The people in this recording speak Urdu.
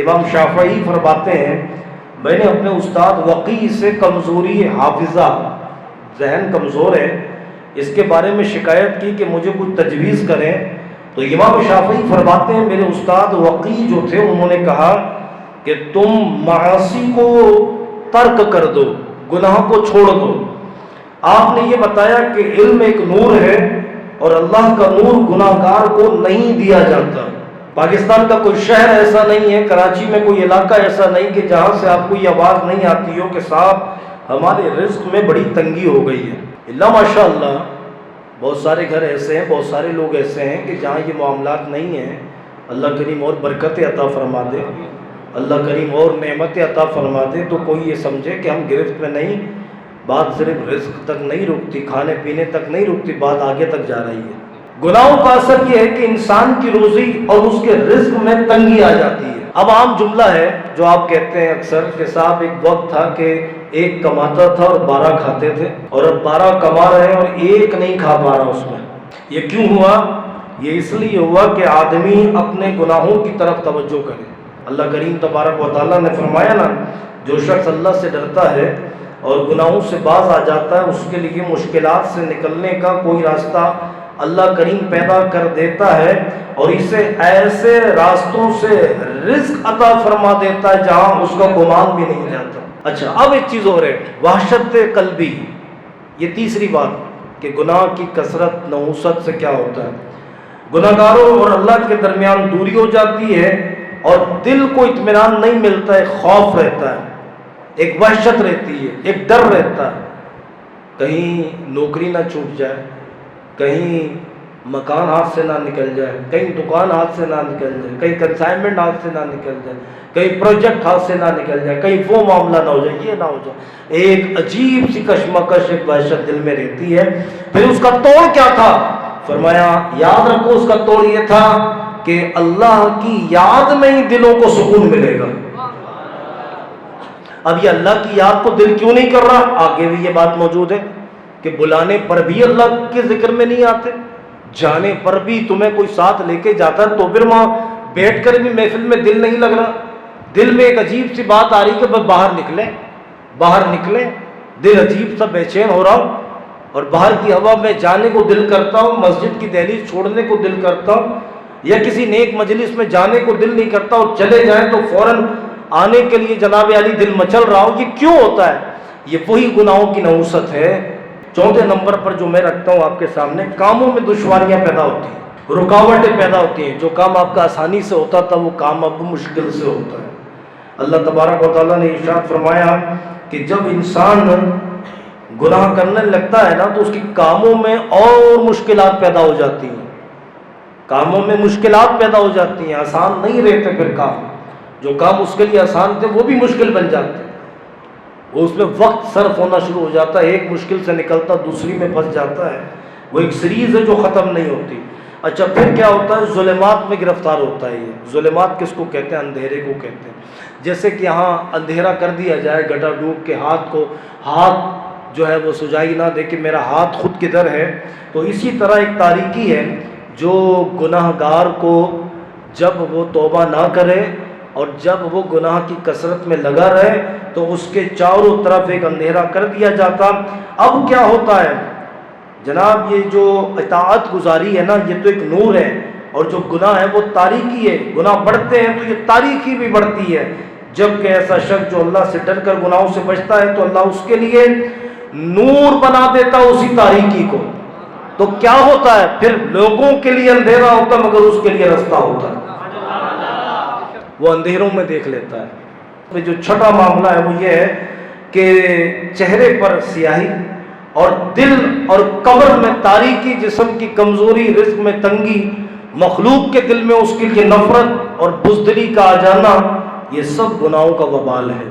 امام شافعی فرماتے ہیں میں نے اپنے استاد وقی سے کمزوری حافظہ، ذہن کمزور ہے، اس کے بارے میں شکایت کی کہ مجھے کچھ تجویز کریں، تو امام شافعی فرماتے ہیں میرے استاد وقی جو تھے انہوں نے کہا کہ تم معاصی کو ترک کر دو، گناہ کو چھوڑ دو۔ آپ نے یہ بتایا کہ علم ایک نور ہے اور اللہ کا نور گناہگار کو نہیں دیا جاتا۔ پاکستان کا کوئی شہر ایسا نہیں ہے، کراچی میں کوئی علاقہ ایسا نہیں کہ جہاں سے آپ کو یہ آواز نہیں آتی ہو کہ صاحب ہمارے رزق میں بڑی تنگی ہو گئی ہے۔ اللہ ماشاء اللہ بہت سارے گھر ایسے ہیں، بہت سارے لوگ ایسے ہیں کہ جہاں یہ معاملات نہیں ہیں۔ اللہ کریم اور برکت عطا فرما دے، اللہ کریم اور نعمت عطا فرما دے، تو کوئی یہ سمجھے کہ ہم گرفت میں نہیں، بات صرف رزق تک نہیں رکتی، کھانے پینے تک نہیں رکتی، بات آگے تک جا رہی ہے۔ گناہوں کا اثر یہ ہے کہ انسان کی روزی اور اس کے رزق میں تنگی آ جاتی ہے۔ اب عام جملہ ہے جو آپ کہتے ہیں اکثر کہ صاحب ایک وقت تھا کہ ایک کماتا تھا اور 12 کھاتے تھے، اور اب 12 کما رہے ہیں اور ایک نہیں کھا پا رہا اس میں۔ یہ کیوں ہوا؟ یہ اس لیے ہوا کہ آدمی اپنے گناہوں کی طرف توجہ کرے۔ اللہ کریم تبارک و تعالیٰ نے فرمایا نا، جو شخص اللہ سے ڈرتا ہے اور گناہوں سے باز آ جاتا ہے اس کے لیے مشکلات سے نکلنے کا کوئی راستہ اللہ کریم پیدا کر دیتا ہے اور اسے ایسے راستوں سے رزق عطا فرما دیتا ہے جہاں اس کا گمان بھی نہیں جاتا۔ اچھا، اب ایک چیز اور ہے، وحشت قلبی، یہ تیسری بات کہ گناہ کی کثرت نحوست سے کیا ہوتا ہے۔ گناہ گاروں اور اللہ کے درمیان دوری ہو جاتی ہے اور دل کو اطمینان نہیں ملتا ہے، خوف رہتا ہے، ایک وحشت رہتی ہے، ایک ڈر رہتا ہے، کہیں نوکری نہ چھوٹ جائے، کہیں مکان ہاتھ سے نہ نکل جائے، کہیں دکان ہاتھ سے نہ نکل جائے، کہیں کنسائنمنٹ ہاتھ سے نہ نکل جائے، کہیں پروجیکٹ ہاتھ سے نہ نکل جائے، کہیں وہ معاملہ نہ ہو جائے، یہ نہ ہو جائے۔ ایک عجیب سی کشمکش، ایک وحشت دل میں رہتی ہے۔ پھر اس کا توڑ کیا تھا؟ فرمایا یاد رکھو اس کا توڑ یہ تھا کہ اللہ کی یاد میں ہی دلوں کو سکون ملے گا۔ اب یہ اللہ کی یاد کو دل کیوں نہیں کر رہا؟ آگے بھی یہ بات موجود ہے کہ بلانے پر بھی اللہ کے ذکر میں نہیں آتے، جانے پر بھی تمہیں کوئی ساتھ لے کے جاتا ہے تو پھر وہاں بیٹھ کر بھی محفل میں دل نہیں لگ رہا، دل میں ایک عجیب سی بات آ رہی کہ بس باہر نکلیں، دل عجیب سا بے چین ہو رہا ہوں اور باہر کی ہوا میں جانے کو دل کرتا ہوں، مسجد کی دہلیز چھوڑنے کو دل کرتا ہوں، یا کسی نیک مجلس میں جانے کو دل نہیں کرتا، اور چلے جائیں تو فوراً آنے کے لیے جناب علی دل مچل رہا ہوں۔ یہ کیوں ہوتا ہے؟ یہ وہی گناہوں کی نحوست ہے۔ چوتھے نمبر پر جو میں رکھتا ہوں آپ کے سامنے، کاموں میں دشواریاں پیدا ہوتی ہیں، رکاوٹیں پیدا ہوتی ہیں۔ جو کام آپ کا آسانی سے ہوتا تھا وہ کام اب مشکل سے ہوتا ہے۔ اللہ تبارک و تعالیٰ نے ارشاد فرمایا کہ جب انسان گناہ کرنے لگتا ہے نا تو اس کی کاموں میں اور مشکلات پیدا ہو جاتی ہیں، کاموں میں مشکلات پیدا ہو جاتی ہیں، آسان نہیں رہتے پھر کام۔ جو کام اس کے لیے آسان تھے وہ بھی مشکل بن جاتے ہیں، وہ اس میں وقت صرف ہونا شروع ہو جاتا ہے، ایک مشکل سے نکلتا دوسری میں پھنس جاتا ہے، وہ ایک سیریز ہے جو ختم نہیں ہوتی۔ اچھا، پھر کیا ہوتا ہے؟ ظلمات میں گرفتار ہوتا ہے۔ یہ ظلمات کس کو کہتے ہیں؟ اندھیرے کو کہتے ہیں۔ جیسے کہ یہاں اندھیرا کر دیا جائے، گٹا ڈوب کے ہاتھ جو ہے وہ سجائی نہ دے کہ میرا ہاتھ خود کدھر ہے، تو اسی طرح ایک تاریکی ہے جو گناہ گار کو جب وہ توبہ نہ کرے اور جب وہ گناہ کی کثرت میں لگا رہے تو اس کے چاروں طرف ایک اندھیرا کر دیا جاتا۔ اب کیا ہوتا ہے جناب؟ یہ جو اطاعت گزاری ہے نا، یہ تو ایک نور ہے، اور جو گناہ ہے وہ تاریکی ہے۔ گناہ بڑھتے ہیں تو یہ تاریکی بھی بڑھتی ہے، جبکہ ایسا شخص جو اللہ سے ڈر کر گناہوں سے بچتا ہے تو اللہ اس کے لیے نور بنا دیتا اسی تاریکی کو۔ تو کیا ہوتا ہے پھر؟ لوگوں کے لیے اندھیرا ہوتا مگر اس کے لیے رستہ ہوتا ہے، وہ اندھیروں میں دیکھ لیتا ہے۔ جو چھٹا معاملہ ہے وہ یہ ہے کہ چہرے پر سیاہی اور دل اور قبر میں تاریکی، جسم کی کمزوری، رزق میں تنگی، مخلوق کے دل میں اس کے لیے نفرت اور بزدلی کا آ جانا، یہ سب گناہوں کا وبال ہے۔